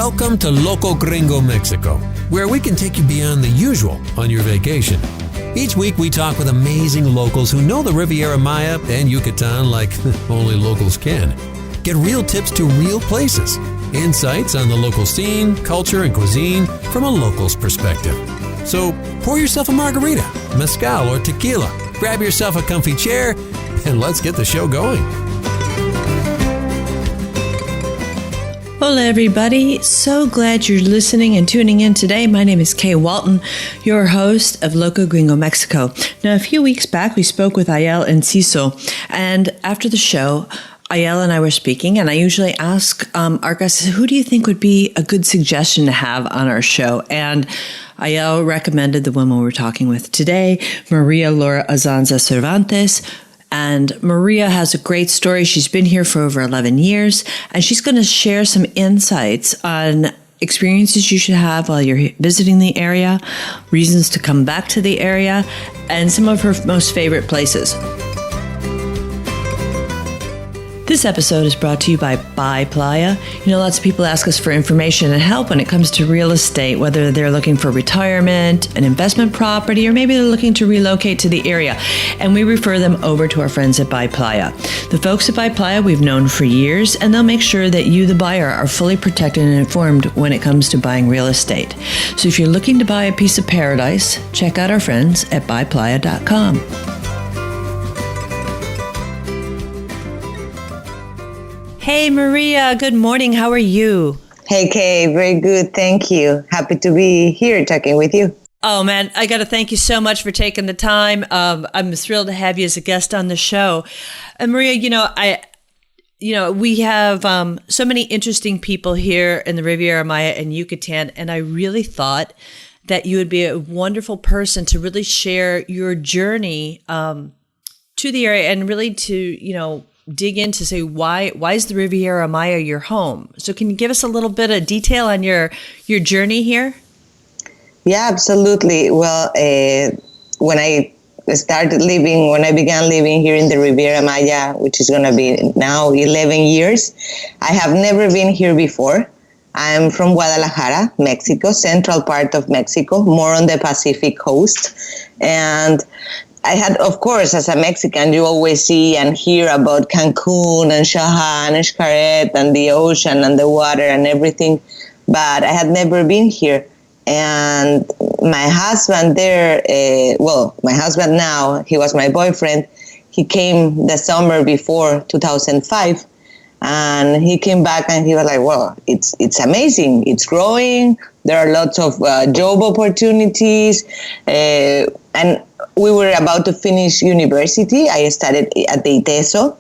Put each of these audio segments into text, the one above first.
Welcome to Loco Gringo, Mexico, where we can take you beyond the usual on your vacation. Each week we talk with amazing locals who know the Riviera Maya and Yucatan like only locals can. Get real tips to real places, insights on the local scene, culture, and cuisine from a local's perspective. So pour yourself a margarita, mezcal, or tequila, grab yourself a comfy chair, and let's get the show going. Hola, everybody. So glad you're listening and tuning in today. My name is Kay Walton, your host of Loco Gringo, Mexico. Now, a few weeks back, we spoke with Ayel and Ciso, and after the show, Ayel and I were speaking, and I usually ask our guests, who do you think would be a good suggestion to have on our show? And Ayel recommended the woman we're talking with today, Maria Laura Azanza Cervantes. And Maria has a great story. She's been here for over 11 years, and she's going to share some insights on experiences you should have while you're visiting the area, reasons to come back to the area, and some of her most favorite places. This episode is brought to you by Playa. You know, lots of people ask us for information and help when it comes to real estate, whether they're looking for retirement, an investment property, or maybe they're looking to relocate to the area. And we refer them over to our friends at Playa. The folks at Playa we've known for years, and they'll make sure that you, the buyer, are fully protected and informed when it comes to buying real estate. So if you're looking to buy a piece of paradise, check out our friends at buyplaya.com. Hey, Maria. Good morning. How are you? Hey, Kay. Very good. Thank you. Happy to be here talking with you. Oh, man. I got to thank you so much for taking the time. I'm thrilled to have you as a guest on the show. And Maria, we have so many interesting people here in the Riviera Maya and Yucatan, and I really thought that you would be a wonderful person to really share your journey to the area and really to, dig in to say why is the Riviera Maya your home? So can you give us a little bit of detail on your journey here? Yeah, absolutely. Well, when I began living here in the Riviera Maya, which is going to be now 11 years, I have never been here before. I'm from Guadalajara, Mexico, central part of Mexico, more on the Pacific coast. And I had, of course, as a Mexican, you always see and hear about Cancun and Xaja and Xcaret and the ocean and the water and everything, but I had never been here. And my husband my husband now, he was my boyfriend. He came the summer before 2005, and he came back and he was like, well, it's amazing. It's growing. There are lots of job opportunities. And we were about to finish university. I studied at the ITESO,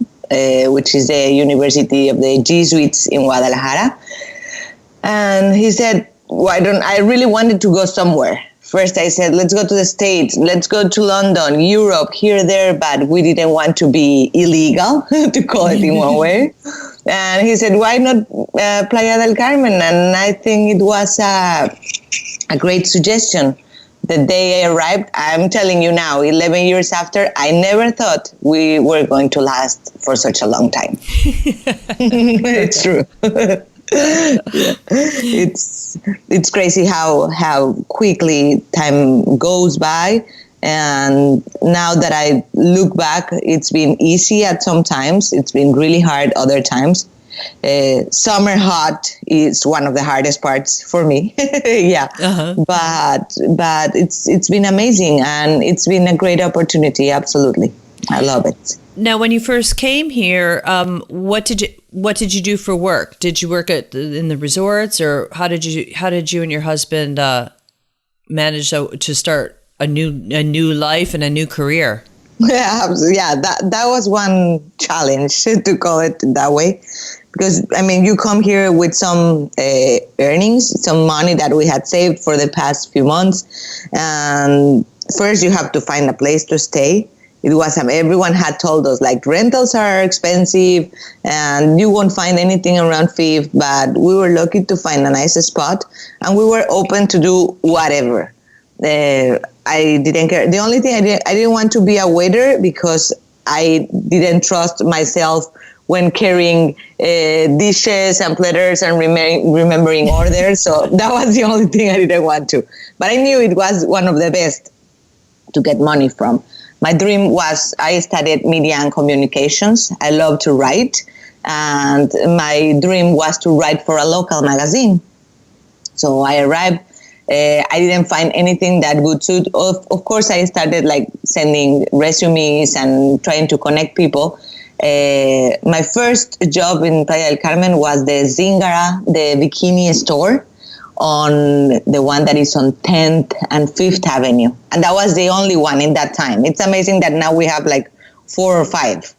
which is the University of the Jesuits in Guadalajara. And he said, I really wanted to go somewhere. First I said, let's go to the States, let's go to London, Europe, here, there, but we didn't want to be illegal, to call it in one way. And he said, why not Playa del Carmen? And I think it was a great suggestion. The day I arrived, I'm telling you now, 11 years after, I never thought we were going to last for such a long time. It's true. It's crazy how quickly time goes by. And now that I look back, it's been easy at some times. It's been really hard other times. Summer hot is one of the hardest parts for me. Yeah. Uh-huh. But it's been amazing, and it's been a great opportunity. Absolutely. I love it. Now, when you first came here, what did you do for work? Did you work in the resorts, or how did you and your husband manage to start a new life and a new career? Yeah, that was one challenge, to call it that way. Because, you come here with some earnings, some money that we had saved for the past few months. And first you have to find a place to stay. It was, everyone had told us, like, rentals are expensive and you won't find anything around Fifth, but we were lucky to find a nice spot, and we were open to do whatever. I didn't care. The only thing I didn't want to be a waiter, because I didn't trust myself when carrying dishes and platters and remembering orders. So that was the only thing I didn't want to. But I knew it was one of the best to get money from. My dream was, I studied media and communications. I love to write. And my dream was to write for a local magazine. So I arrived. I didn't find anything that would suit. Of course, I started like sending resumes and trying to connect people. My first job in Playa del Carmen was the Zingara, the bikini store, on the one that is on 10th and 5th Avenue. And that was the only one in that time. It's amazing that now we have like 4 or 5.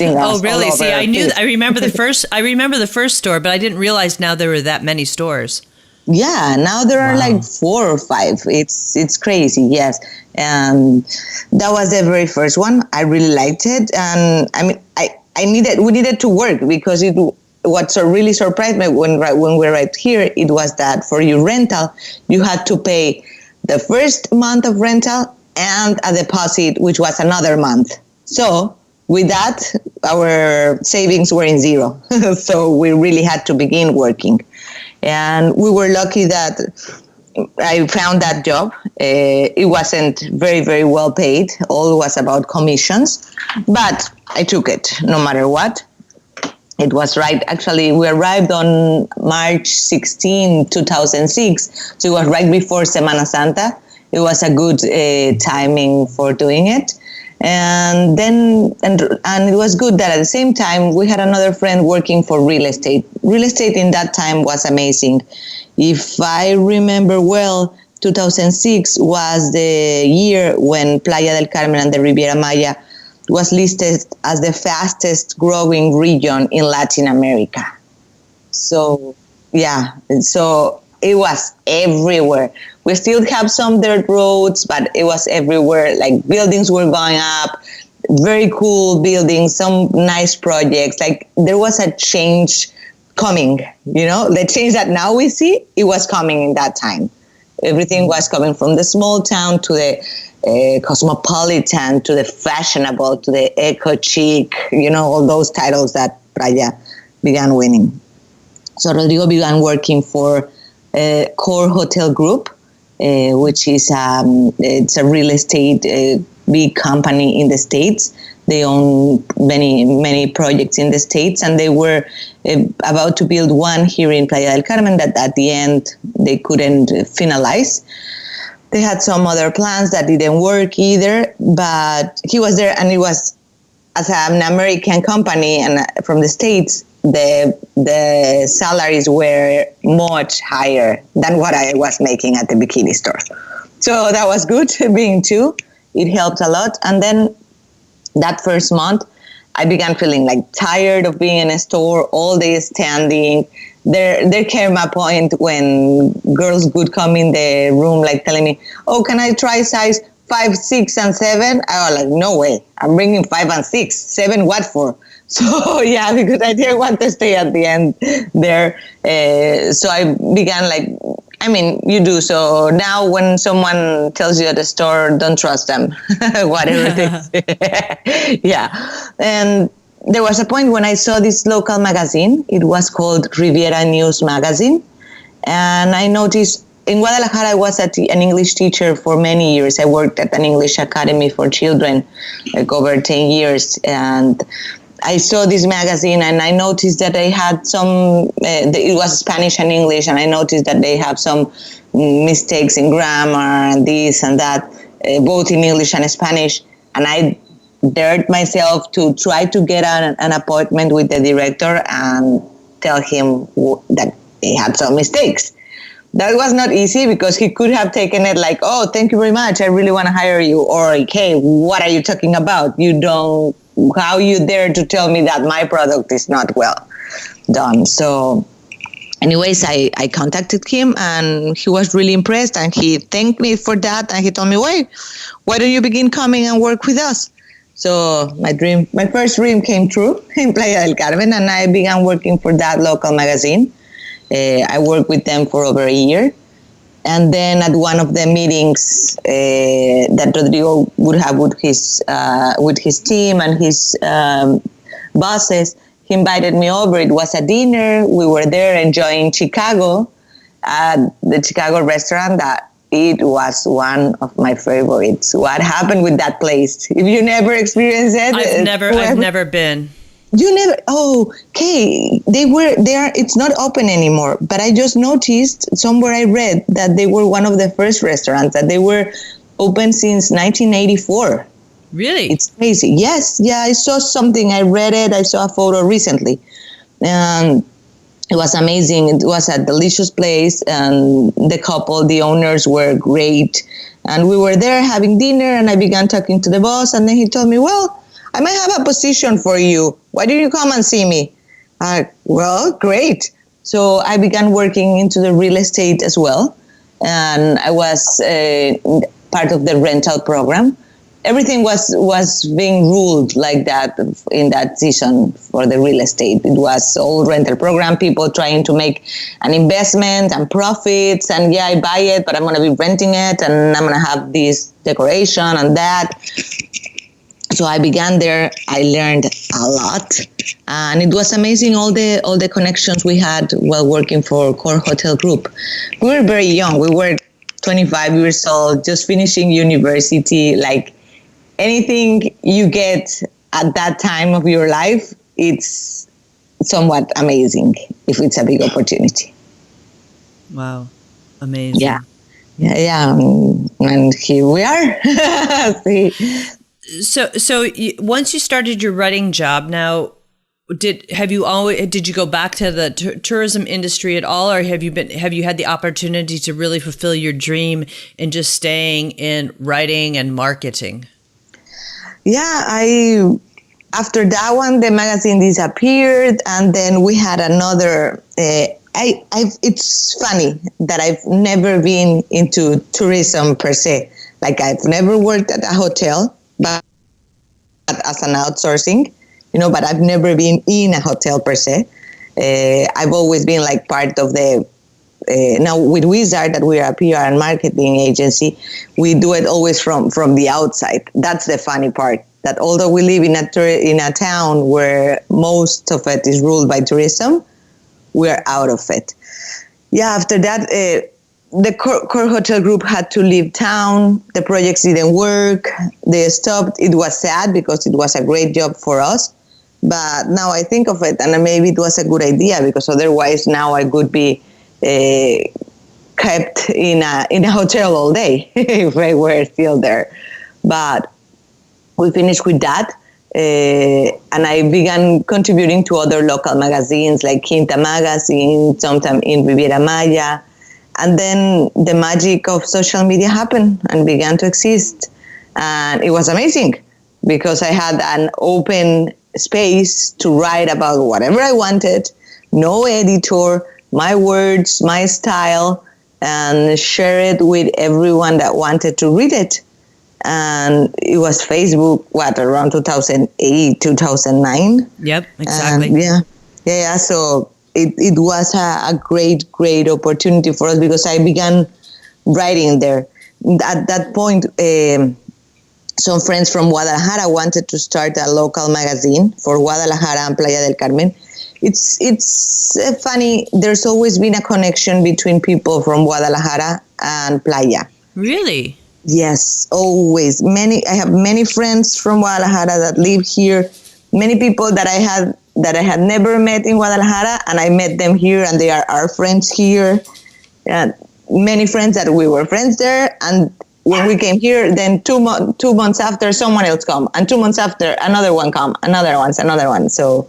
Oh, really? See, I remember the first store, but I didn't realize now there were that many stores. Yeah, now there are like 4 or 5. It's crazy, yes. And that was the very first one. I really liked it. And I mean, we needed to work because what really surprised me when we arrived here, it was that for your rental, you had to pay the first month of rental and a deposit, which was another month. So with that, our savings were in zero. So we really had to begin working. And we were lucky that I found that job. It wasn't very, very well paid. All was about commissions. But I took it no matter what. It was right. Actually, we arrived on March 16, 2006. So it was right before Semana Santa. It was a good timing for doing it. And then, and it was good that at the same time, we had another friend working for real estate. Real estate in that time was amazing. If I remember well, 2006 was the year when Playa del Carmen and the Riviera Maya was listed as the fastest growing region in Latin America. So, yeah, so it was everywhere. We still have some dirt roads, but it was everywhere. Like buildings were going up, very cool buildings, some nice projects. Like there was a change coming, the change that now we see, it was coming in that time. Everything was coming from the small town to the cosmopolitan, to the fashionable, to the eco-chic, all those titles that Playa began winning. So Rodrigo began working for Core Hotel Group, which is it's a real estate big company in the States. They own many projects in the States, and they were about to build one here in Playa del Carmen that at the end they couldn't finalize. They had some other plans that didn't work either, but he was there, and it was, as an American company and from the States, the salaries were much higher than what I was making at the bikini store. So that was good, being two. It helped a lot. And then that first month, I began feeling like tired of being in a store all day standing. There came a point when girls would come in the room like telling me, "Oh, can I try size 5, 6, and 7?" I was like, "No way. I'm bringing 5 and 6. 7 what for?" So yeah, because I didn't want to stay at the end there. So I began you do. So now when someone tells you at the store, don't trust them, whatever it is. Yeah. And there was a point when I saw this local magazine. It was called Riviera News Magazine. And I noticed in Guadalajara, I was an English teacher for many years. I worked at an English academy for children, like over 10 years. And I saw this magazine and I noticed that they had it was Spanish and English, and I noticed that they have some mistakes in grammar and this and that, both in English and Spanish. And I dared myself to try to get an appointment with the director and tell him that he had some mistakes. That was not easy because he could have taken it like, "Oh, thank you very much, I really want to hire you," or, "Hey, what are you talking about? How you dare to tell me that my product is not well done?" So anyways, I contacted him and he was really impressed and he thanked me for that. And he told me, why don't you begin coming and work with us? So my first dream came true in Playa del Carmen, and I began working for that local magazine. I worked with them for over a year. And then at one of the meetings that Rodrigo would have with his team and his bosses, he invited me over. It was a dinner. We were there enjoying Chicago at the Chicago restaurant that it was one of my favorites. What happened with that place? If you never experienced it, I've never been. You never? Oh, okay. It's not open anymore. But I just noticed somewhere I read that they were one of the first restaurants, that they were open since 1984. Really? It's crazy. Yes. Yeah, I saw something. I read it. I saw a photo recently. And it was amazing. It was a delicious place. And the owners were great. And we were there having dinner, and I began talking to the boss. And then he told me, well, I might have a position for you. Why don't you come and see me? Well, great. So I began working into the real estate as well. And I was part of the rental program. Everything was being ruled like that in that season for the real estate. It was all rental program, people trying to make an investment and profits. And yeah, I buy it, but I'm going to be renting it, and I'm going to have this decoration and that. So I began there. I learned a lot, and it was amazing. All the connections we had while working for Core Hotel Group. We were very young. We were 25 years old, just finishing university. Like anything you get at that time of your life, it's somewhat amazing if it's a big opportunity. Wow, amazing. Yeah. And here we are. See. So once you started your writing job, now did you go back to the tourism industry at all, or have you had the opportunity to really fulfill your dream in just staying in writing and marketing? Yeah, after that one, the magazine disappeared, and then we had another. It's funny that I've never been into tourism per se. Like I've never worked at a hotel, but as an outsourcing, but I've never been in a hotel per se. I've always been like part of the, now with Wizard, that we are a PR and marketing agency, we do it always from the outside. That's the funny part, that although we live in a town where most of it is ruled by tourism, we're out of it. Yeah, after that, the Core Hotel Group had to leave town. The projects didn't work. They stopped. It was sad because it was a great job for us. But now I think of it, and maybe it was a good idea, because otherwise now I could be kept in a hotel all day if I were still there. But we finished with that. And I began contributing to other local magazines like Quinta Magazine, sometime in Riviera Maya. And then the magic of social media happened and began to exist. And it was amazing because I had an open space to write about whatever I wanted, no editor, my words, my style, and share it with everyone that wanted to read it. And it was Facebook, around 2008, 2009? Yep, exactly. And yeah. So it was a great opportunity for us because I began writing there. At that point, some friends from Guadalajara wanted to start a local magazine for Guadalajara and Playa del Carmen. It's funny. There's always been a connection between people from Guadalajara and Playa. Really? Yes, always. I have many friends from Guadalajara that live here. Many people that I had never met in Guadalajara, and I met them here, and they are our friends here. And many friends that we were friends there, and when we came here, then 2 months after, someone else come, and 2 months after, another one come, another one. So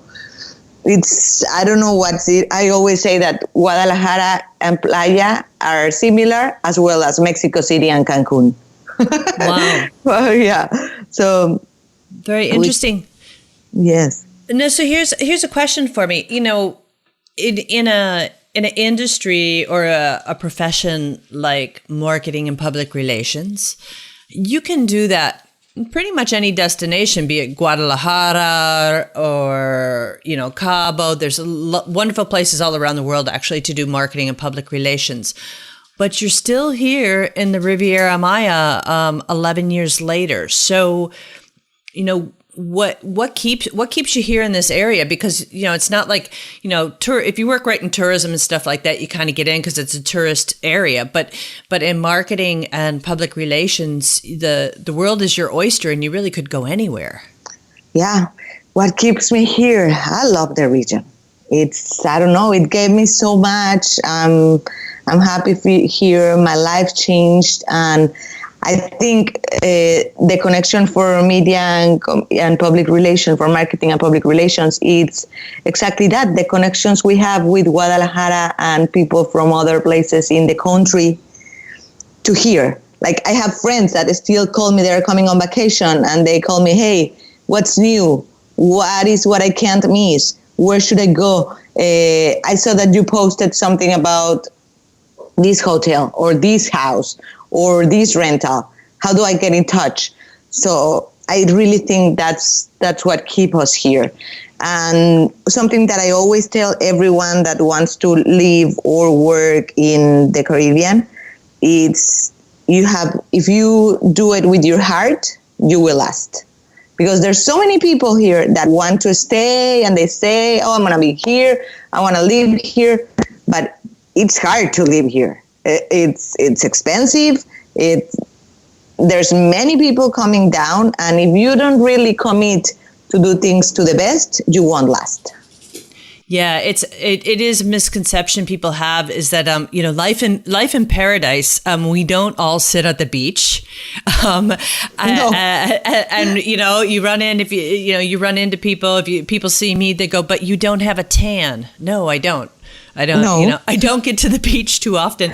I don't know what's it. I always say that Guadalajara and Playa are similar, as well as Mexico City and Cancun. Wow. Well, yeah. So very interesting. Yes. No, so here's a question for me. In an industry or a profession like marketing and public relations, you can do that in pretty much any destination, be it Guadalajara or Cabo. There's wonderful places all around the world actually to do marketing and public relations. But you're still here in the Riviera Maya 11 years later. So, what keeps you here in this area? Because, it's not like, if you work right in tourism and stuff like that, you kind of get in because it's a tourist area. But in marketing and public relations, the world is your oyster and you really could go anywhere. Yeah. What keeps me here? I love the region. I don't know, it gave me so much. I'm happy here. My life changed. And I think the connection for media and public relations, for marketing and public relations, it's exactly that. The connections we have with Guadalajara and people from other places in the country to here. Like, I have friends that still call me, they're coming on vacation, and they call me, hey, what's new? What is what I can't miss? Where should I go? I saw that you posted something about this hotel or this house or this rental. How do I get in touch? So I really think that's what keeps us here. And something that I always tell everyone that wants to live or work in the Caribbean, if you do it with your heart, you will last. Because there's so many people here that want to stay and they say, oh, I'm going to be here. I want to live here. But it's hard to live here. It's expensive. There's many people coming down. And if you don't really commit to do things to the best, you won't last. Yeah, it is a misconception people have, is that life in paradise, we don't all sit at the beach, no. And you run in, if you run into people, if people see me, they go, but you don't have a tan. No, I don't. I don't get to the beach too often.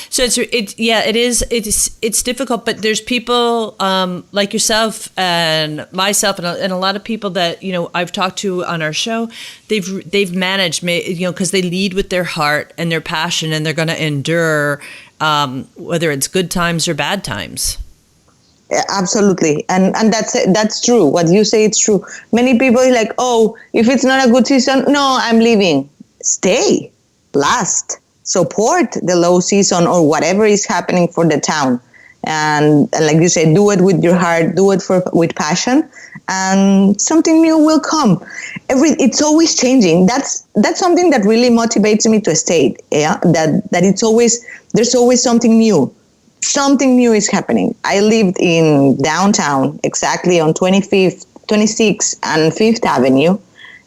So it's difficult, but there's people like yourself and myself and a lot of people that, I've talked to on our show. They've managed, because they lead with their heart and their passion, and they're going to endure, whether it's good times or bad times. Absolutely. And that's true. What you say, it's true. Many people are like, oh, if it's not a good season, no, I'm leaving. Stay, last, support the low season or whatever is happening for the town. And like you said, do it with your heart, do it with passion, and something new will come. It's always changing. That's something that really motivates me to stay. Yeah, that there's always something new. Something new is happening. I lived in downtown, exactly on 26th and 5th Avenue.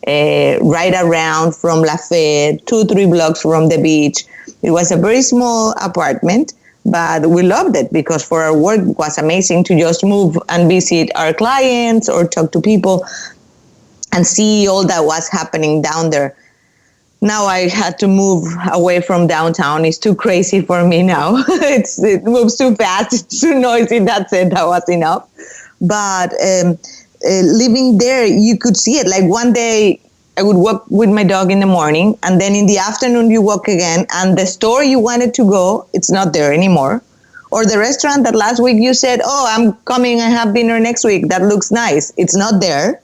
Right around from Lafayette, 2-3 blocks from the beach. It was a very small apartment, but we loved it because for our work it was amazing to just move and visit our clients or talk to people and see all that was happening down there. Now I had to move away from downtown. It's too crazy for me now. It moves too fast. It's too noisy. That's it. That was enough. But living there, you could see it. Like one day I would walk with my dog in the morning, and then in the afternoon you walk again, and the store you wanted to go, it's not there anymore. Or the restaurant that last week you said, oh, I'm coming, I have dinner next week, that looks nice, it's not there.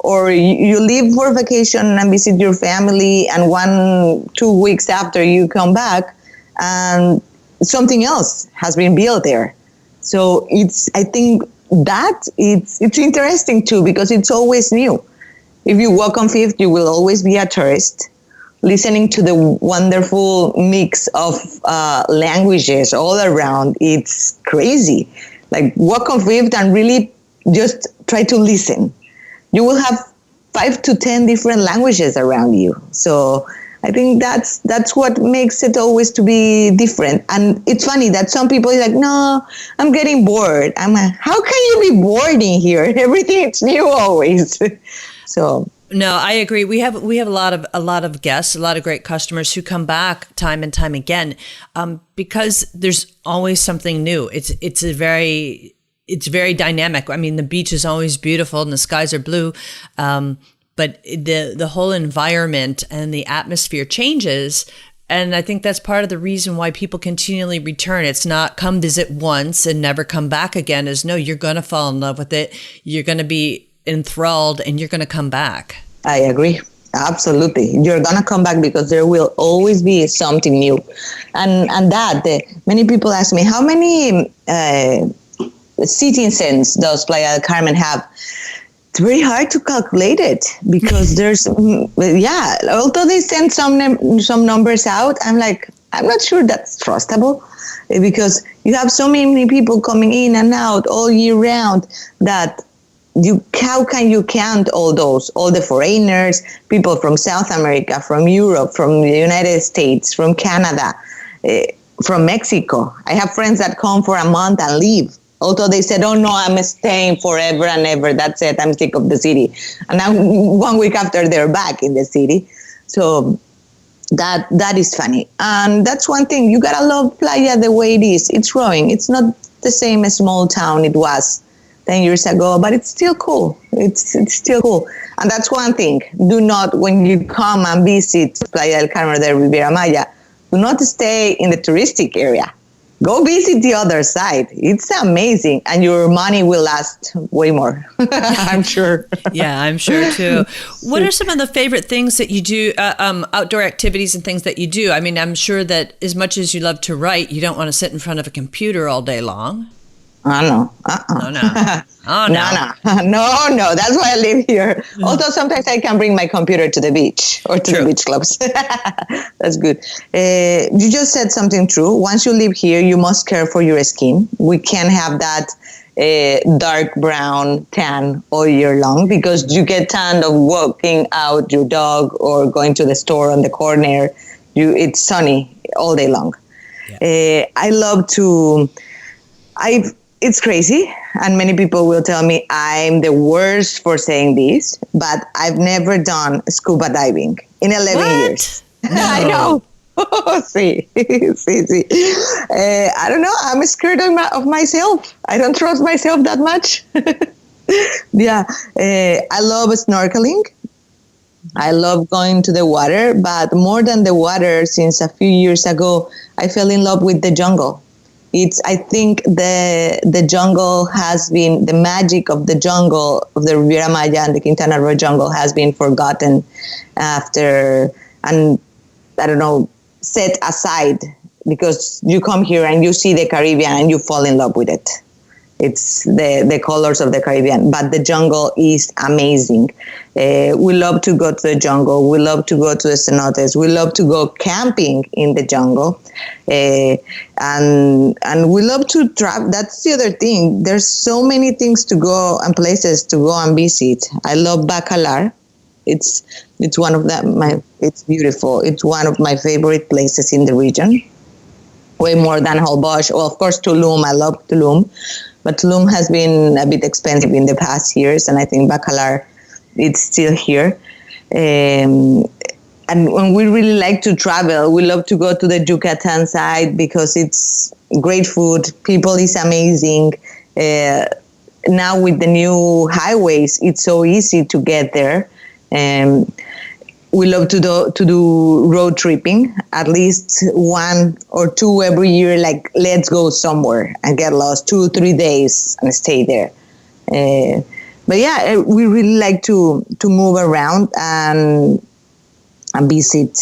Or you leave for vacation and visit your family, and 1-2 weeks after you come back and something else has been built there. So I think that it's interesting too, because it's always new. If you walk on Fifth, you will always be a tourist, listening to the wonderful mix of languages all around. It's crazy. Like, walk on Fifth and really just try to listen. You will have 5 to 10 different languages around you. So I think that's what makes it always to be different. And it's funny that some people are like, no, I'm getting bored. I'm like, how can you be bored in here? Everything is new always. So no, I agree. We have a lot of guests, a lot of great customers who come back time and time again, because there's always something new. It's very dynamic. I mean, the beach is always beautiful and the skies are blue, but the whole environment and the atmosphere changes. And I think that's part of the reason why people continually return. It's not come visit once and never come back again. Is no, you're going to fall in love with it. You're going to be enthralled and you're going to come back. I agree. Absolutely. You're going to come back because there will always be something new. And many people ask me, how many citizens does Playa del Carmen have? very hard to calculate it because although they send some numbers out, I'm like, I'm not sure that's trustable because you have so many people coming in and out all year round that how can you count all the foreigners, people from South America, from Europe, from the United States, from Canada, from Mexico. I have friends that come for a month and leave. Although they said, oh no, I'm staying forever and ever. That's it. I'm sick of the city. And now 1 week after they're back in the city. So that is funny. And that's one thing. You gotta love Playa the way it is. It's growing. It's not the same small town it was 10 years ago, but it's still cool. It's still cool. And that's one thing. Do not, when you come and visit Playa del Carmen de Riviera Maya, do not stay in the touristic area. Go visit the other side. It's amazing. And your money will last way more, I'm sure. Yeah, I'm sure too. What are some of the favorite things that you do, outdoor activities and things that you do? I mean, I'm sure that as much as you love to write, you don't want to sit in front of a computer all day long. Oh, no. Oh, no. That's why I live here. Although sometimes I can bring my computer to the beach or to the beach clubs. That's good. You just said something true. Once you live here, you must care for your skin. We can't have that dark brown tan all year long because you get tanned of walking out your dog or going to the store on the corner. It's sunny all day long. Yeah. I love to... It's crazy, and many people will tell me I'm the worst for saying this, but I've never done scuba diving in 11 years. No. I know. See. I don't know. I'm scared of myself. I don't trust myself that much. Yeah. I love snorkeling. I love going to the water, but more than the water, since a few years ago, I fell in love with the jungle. I think the jungle has been, the magic of the jungle, of the Riviera Maya and the Quintana Roo jungle has been forgotten after, and I don't know, set aside because you come here and you see the Caribbean and you fall in love with it. It's the colors of the Caribbean, but the jungle is amazing. We love to go to the jungle. We love to go to the cenotes. We love to go camping in the jungle. And we love to travel. That's the other thing. There's so many things to go and places to go and visit. I love Bacalar. It's one of them. It's beautiful. It's one of my favorite places in the region. Way more than Holbox. Well, of course, Tulum. I love Tulum. But Tulum has been a bit expensive in the past years, and I think Bacalar, it's still here. And when we really like to travel, we love to go to the Yucatan side because it's great food. People is amazing. Now with the new highways, it's so easy to get there. We love to do road tripping, at least 1 or 2 every year. Like, let's go somewhere and get lost 2-3 days and stay there. But yeah, we really like to move around and visit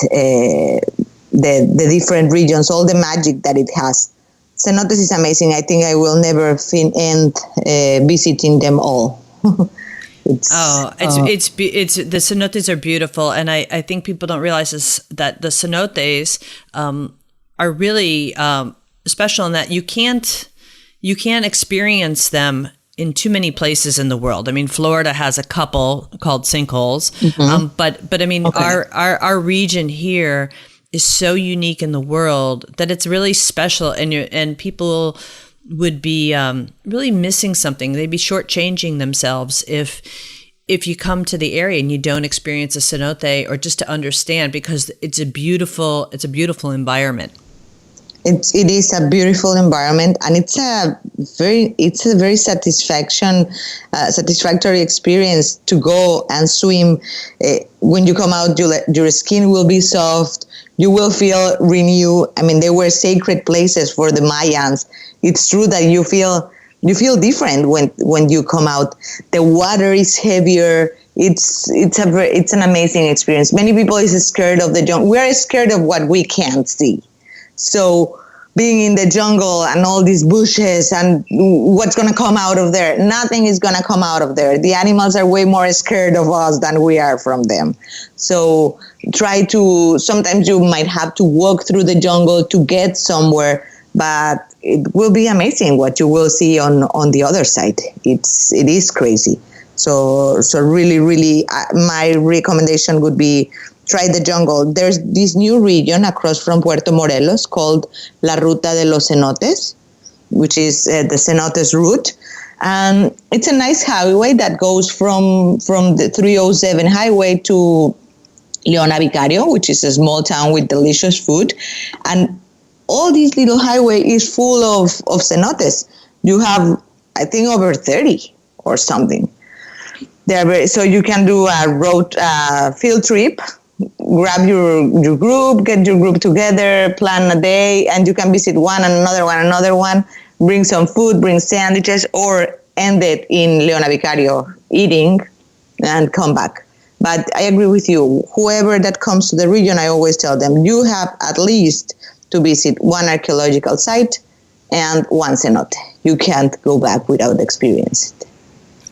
the different regions, all the magic that it has. Cenotes is amazing. I think I will never end visiting them all. It's the cenotes are beautiful, and I think people don't realize that the cenotes are really special in that you can't experience them in too many places in the world. I mean, Florida has a couple called sinkholes, but I mean, okay. our region here is so unique in the world that it's really special, and people would be really missing something. They'd be shortchanging themselves if you come to the area and you don't experience a cenote, or just to understand, because it's a beautiful environment. It is a beautiful environment, and it's a very satisfactory experience to go and swim. When you come out, your skin will be soft. You will feel renewed. I mean, they were sacred places for the Mayans. It's true that you feel different when you come out. The water is heavier. It's an amazing experience. Many people is scared of the jungle. We are scared of what we can't see. So being in the jungle and all these bushes and what's going to come out of there. Nothing is going to come out of there. The animals are way more scared of us than we are from them. So sometimes you might have to walk through the jungle to get somewhere, but it will be amazing what you will see on the other side. It is crazy. So really, really, my recommendation would be try the jungle. There's this new region across from Puerto Morelos called La Ruta de los Cenotes, which is the cenotes route. And it's a nice highway that goes from the 307 highway to Leona Vicario, which is a small town with delicious food. And all this little highway is full of cenotes. You have, I think, over 30 or something. So you can do a road field trip, grab your group, get your group together, plan a day, and you can visit one and another one, bring some food, bring sandwiches, or end it in Leona Vicario eating and come back. But I agree with you. Whoever that comes to the region, I always tell them, you have at least to visit one archaeological site and one cenote. You can't go back without experiencing it.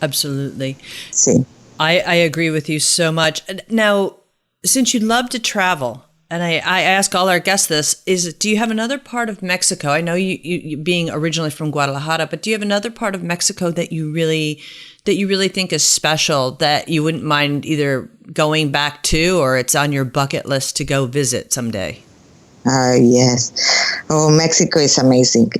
Absolutely. See. I agree with you so much. Now, since you love to travel, and I ask all our guests this, do you have another part of Mexico? I know you being originally from Guadalajara, but do you have another part of Mexico that you really think is special, that you wouldn't mind either going back to, or it's on your bucket list to go visit someday? Yes. Oh, Mexico is amazing.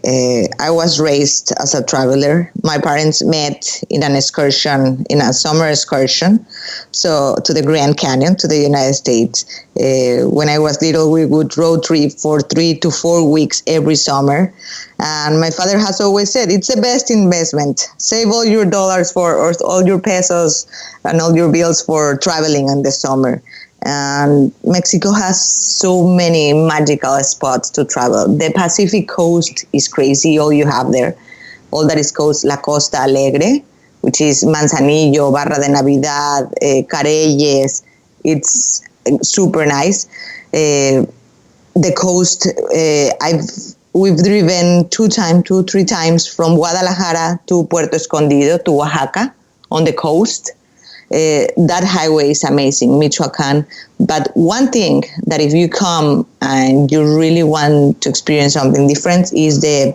I was raised as a traveler. My parents met in a summer excursion, so to the Grand Canyon, to the United States. When I was little, we would road trip for 3 to 4 weeks every summer. And my father has always said, it's the best investment. Save all your dollars or all your pesos and all your bills for traveling in the summer. And Mexico has so many magical spots to travel. The Pacific coast is crazy, all you have there. All that is La Costa Alegre, which is Manzanillo, Barra de Navidad, Careyes. It's super nice. The coast, we've driven 2-3 times from Guadalajara to Puerto Escondido, to Oaxaca, on the coast. That highway is amazing, Michoacan. But one thing that if you come and you really want to experience something different is El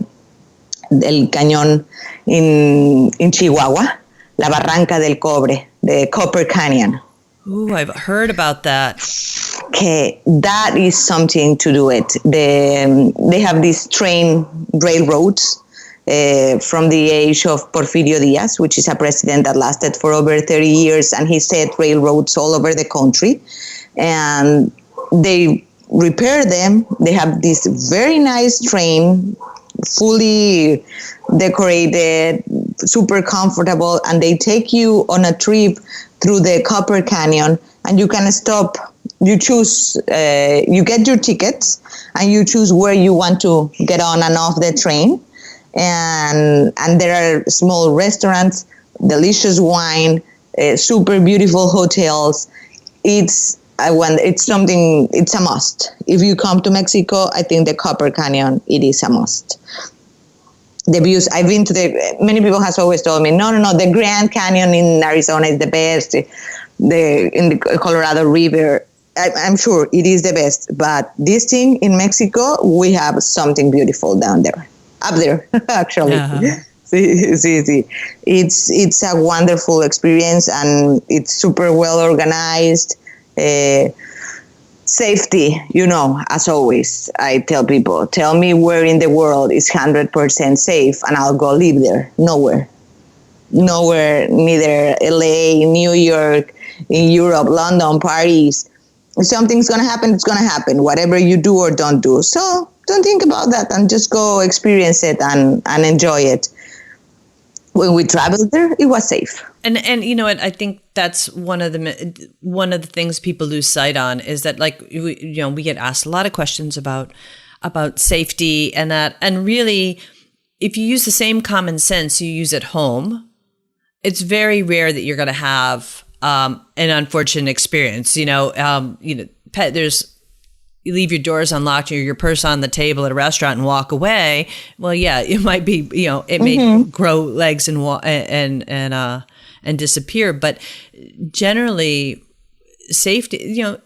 Cañón in Chihuahua, La Barranca del Cobre, the Copper Canyon. Ooh, I've heard about that. Okay, that is something to do it. They have these railroads. From the age of Porfirio Diaz, which is a president that lasted for over 30 years, and he set railroads all over the country. And they repair them. They have this very nice train, fully decorated, super comfortable, and they take you on a trip through the Copper Canyon, and you can stop. You choose, you get your tickets, and you choose where you want to get on and off the train. And there are small restaurants, delicious wine, super beautiful hotels. It's a must. If you come to Mexico, I think the Copper Canyon, it is a must. The views, I've been to many people has always told me, no, the Grand Canyon in Arizona is the best. In the Colorado River, I'm sure it is the best. But this thing in Mexico, we have something beautiful down there. Up there, actually. Uh-huh. See. It's a wonderful experience, and it's super well organized. Safety, as always, I tell people, tell me where in the world is 100% safe, and I'll go live there. Nowhere, neither LA, New York, in Europe, London, Paris. If something's going to happen, it's going to happen, whatever you do or don't do. So don't think about that and just go experience it and enjoy it. When we traveled there, it was safe. And you know what? I think that's one of the things people lose sight on is that, like, we get asked a lot of questions about safety and that, and really, if you use the same common sense you use at home, it's very rare that you're going to have an unfortunate experience. There's you leave your doors unlocked or your purse on the table at a restaurant and walk away, well, yeah, it might be, it may grow legs and disappear. But generally, safety,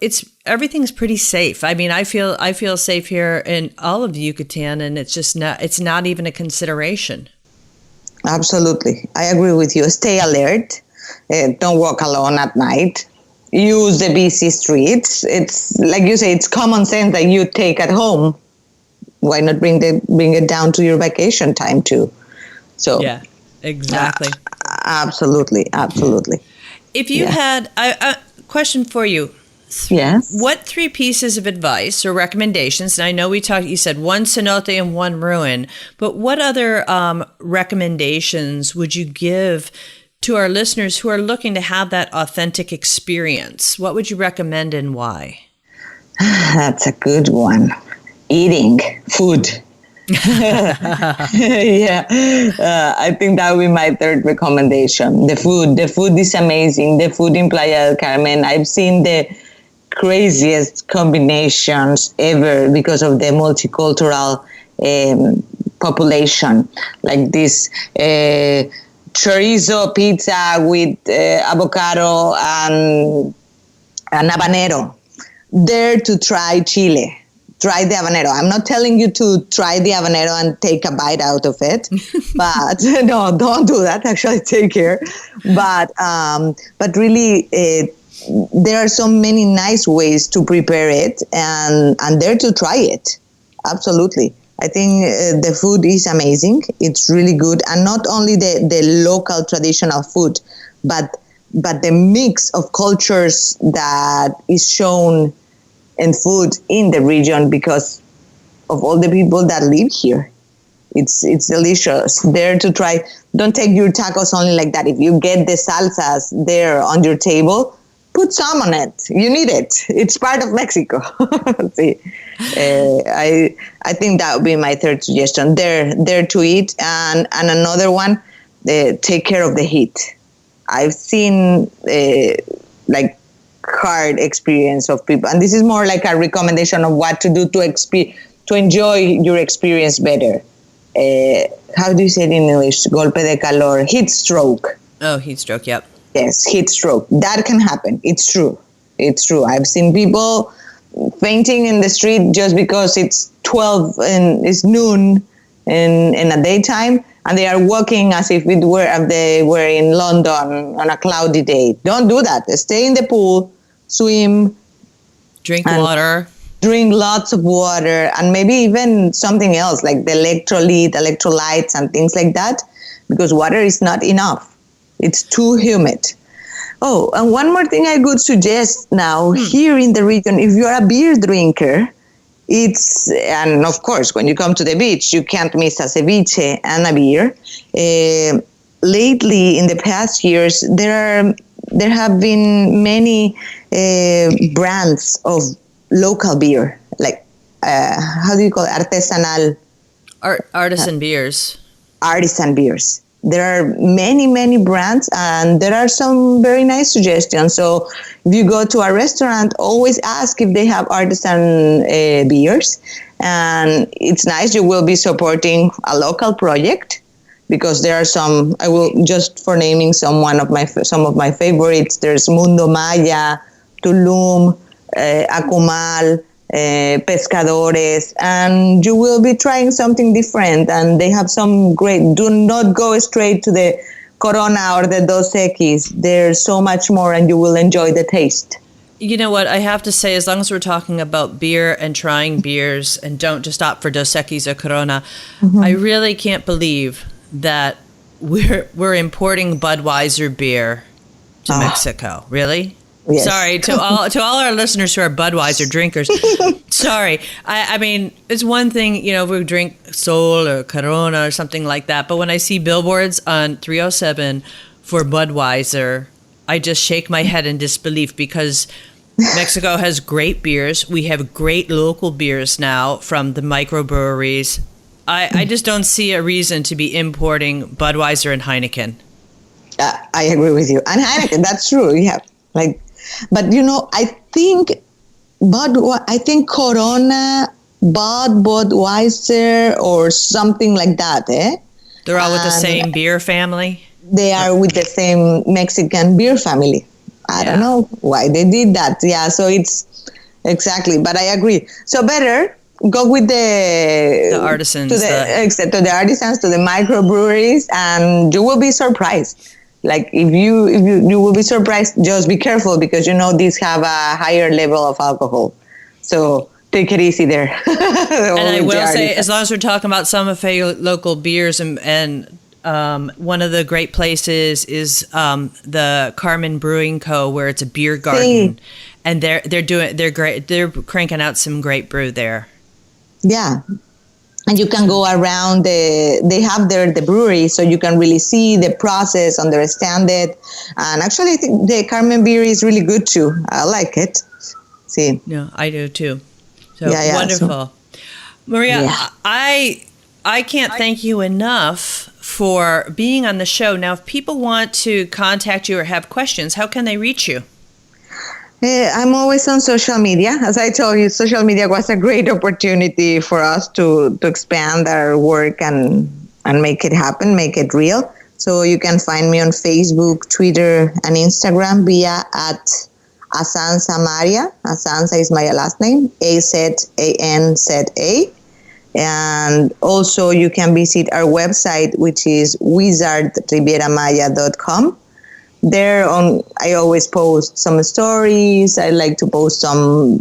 it's everything's pretty safe. I mean, I feel safe here in all of Yucatan, and it's not even a consideration. Absolutely. I agree with you. Stay alert. Don't walk alone at night. Use the busy streets. It's like you say, it's common sense that you take at home. Why not bring it down to your vacation time too? So yeah, exactly. Absolutely. If you had a question for you. Yes. What 3 pieces of advice or recommendations, and I know you said 1 cenote and 1 ruin, but what other recommendations would you give to our listeners who are looking to have that authentic experience? What would you recommend and why? That's a good one. Eating food. Yeah, I think that would be my 3rd recommendation. The food is amazing. The food in Playa del Carmen, I've seen the craziest combinations ever because of the multicultural population, like this chorizo pizza with avocado and habanero. Dare to try Chile. Try the habanero. I'm not telling you to try the habanero and take a bite out of it, but no, don't do that. Actually, take care. But really, there are so many nice ways to prepare it, and dare to try it. Absolutely. I think the food is amazing. It's really good, and not only the local traditional food, but the mix of cultures that is shown in food in the region because of all the people that live here. It's delicious. Dare to try. Don't take your tacos only like that. If you get the salsas there on your table, put some on it. You need it. It's part of Mexico. See, I think that would be my 3rd suggestion. Dare to eat, and another one, take care of the heat. I've seen like hard experience of people, and this is more like a recommendation of what to do to enjoy your experience better. How do you say it in English? Golpe de calor, heat stroke. Oh, heat stroke. Yep. Yes, heat stroke. That can happen. It's true. I've seen people fainting in the street just because it's 12 and it's noon in a daytime, and they are walking as if they were in London on a cloudy day. Don't do that. Stay in the pool, swim, drink water, drink lots of water, and maybe even something else like the electrolytes and things like that, because water is not enough. It's too humid. Oh, and one more thing I could suggest now here in the region, if you are a beer drinker, and of course, when you come to the beach, you can't miss a ceviche and a beer. Lately, in the past years, there have been many brands of local beer, like how do you call it? Artisanal. Artisan beers. Artisan beers. There are many brands, and there are some very nice suggestions. So if you go to a restaurant, always ask if they have artisan beers. And it's nice. You will be supporting a local project, because there are some, I will just for naming some of my favorites. There's Mundo Maya, Tulum, Akumal, Pescadores, and you will be trying something different. And they have some great, do not go straight to the Corona or the Dos Equis. There's so much more, and you will enjoy the taste. You know what, I have to say, as long as we're talking about beer and trying beers, and don't just opt for Dos Equis or Corona, I really can't believe that we're importing Budweiser beer to Mexico. Really? Yes. Sorry to all our listeners who are Budweiser drinkers. Sorry. I mean, it's one thing, if we drink Sol or Corona or something like that, but when I see billboards on 307 for Budweiser, I just shake my head in disbelief, because Mexico has great beers. We have great local beers now from the microbreweries. I just don't see a reason to be importing Budweiser and Heineken. I agree with you. And Heineken, that's true. Yeah. But I think I think Corona, Budweiser, or something like that, eh? They're all with the same beer family? They are with the same Mexican beer family. I don't know why they did that. Yeah, so it's exactly, but I agree. So better go with the artisans, to the artisans, to the microbreweries, and you will be surprised. Like if you will be surprised. Just be careful because these have a higher level of alcohol. So take it easy there. And I will say, as long as we're talking about some of your local beers, and one of the great places is the Carmen Brewing Co., where it's a beer garden, and they're great. They're cranking out some great brew there. Yeah. And you can go around they have the brewery, so you can really see the process, understand it. And actually, I think the Carmen beer is really good too. I like it. See. Yeah, I do too. So wonderful. So, Maria, I can't thank you enough for being on the show. Now, if people want to contact you or have questions, how can they reach you? I'm always on social media. As I told you, social media was a great opportunity for us to expand our work and make it happen, make it real. So you can find me on Facebook, Twitter, and Instagram via at Azanza Maria. Azanza is my last name, Azanza. And also you can visit our website, which is wizardrivieramaya.com. There I always post some stories. I like to post some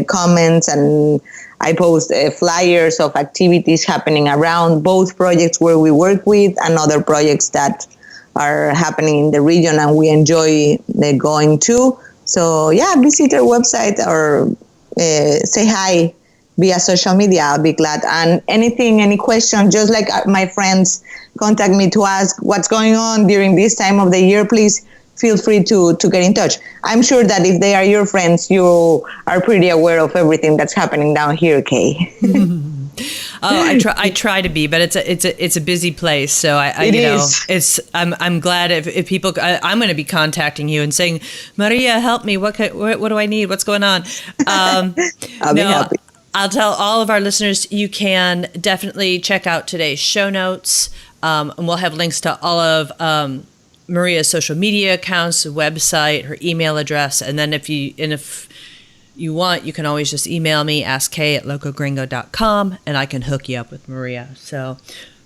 comments, and I post flyers of activities happening around both projects where we work with and other projects that are happening in the region and we enjoy going to. So visit our website or say hi via social media. I'll be glad. And any question, just like my friends contact me to ask what's going on during this time of the year, please feel free to get in touch. I'm sure that if they are your friends, you are pretty aware of everything that's happening down here, Kay. I try to be, but it's a busy place. So I'm glad if people. I'm going to be contacting you and saying, Maria, help me. What do I need? What's going on? I'll be happy. I'll tell all of our listeners, you can definitely check out today's show notes, and we'll have links to all of Maria's social media accounts, website, her email address, and then if you want, you can always just email me, askkay@locogringo.com, and I can hook you up with Maria. So,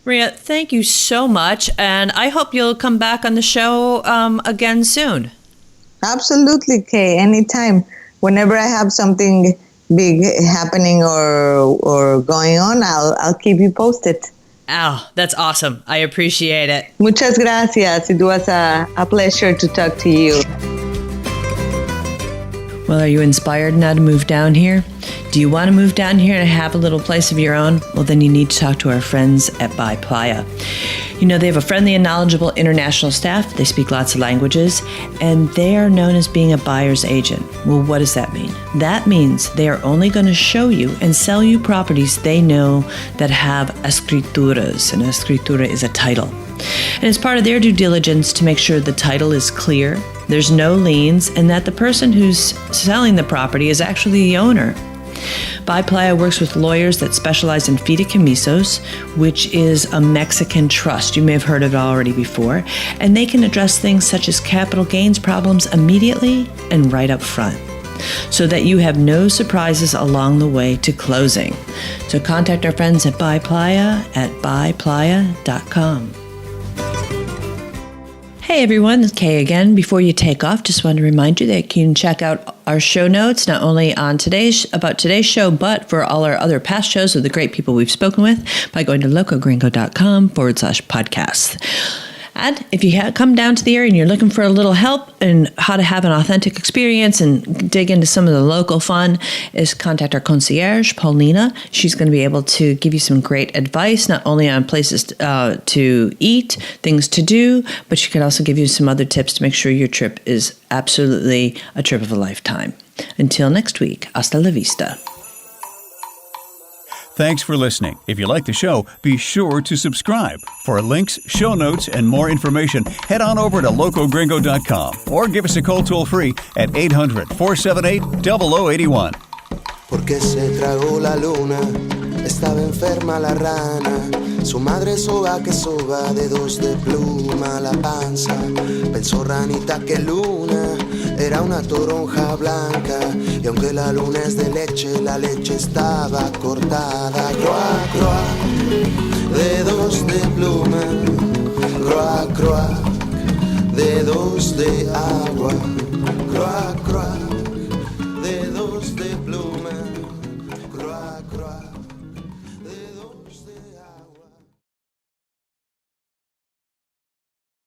Maria, thank you so much, and I hope you'll come back on the show again soon. Absolutely, Kay. Anytime. Whenever I have something big happening or going on, I'll keep you posted. Oh, that's awesome. I appreciate it. Muchas gracias. It was a pleasure to talk to you. Well, are you inspired now to move down here? Do you want to move down here and have a little place of your own? Well, then you need to talk to our friends at Playa. They have a friendly and knowledgeable international staff. They speak lots of languages, and they are known as being a buyer's agent. Well, what does that mean? That means they are only going to show you and sell you properties they know that have escrituras. An escritura is a title. And it's part of their due diligence to make sure the title is clear, there's no liens, and that the person who's selling the property is actually the owner. Playa works with lawyers that specialize in fideicomisos, which is a Mexican trust. You may have heard of it already before. And they can address things such as capital gains problems immediately and right up front, so that you have no surprises along the way to closing. So contact our friends at Playa at buyplaya.com. Hey everyone, it's Kay again. Before you take off, just want to remind you that you can check out our show notes, not only on today's show, but for all our other past shows with the great people we've spoken with by going to locogringo.com/podcast. And if you come down to the area and you're looking for a little help in how to have an authentic experience and dig into some of the local fun, is contact our concierge, Paulina. She's going to be able to give you some great advice, not only on places to eat, things to do, but she can also give you some other tips to make sure your trip is absolutely a trip of a lifetime. Until next week, hasta la vista. Thanks for listening. If you like the show, be sure to subscribe. For links, show notes, and more information, head on over to locogringo.com or give us a call toll-free at 800-478-0081. Porque se tragó la luna, estaba enferma la rana. Su madre soba que soba, dedos de pluma la panza. Pensó ranita que luna era una toronja blanca. Y aunque la luna es de leche, la leche estaba cortada. Croa, croa, dedos de pluma. Croa, croa, dedos de agua. Croa, croa, dedos de pluma. Croa, croa, dedos de agua.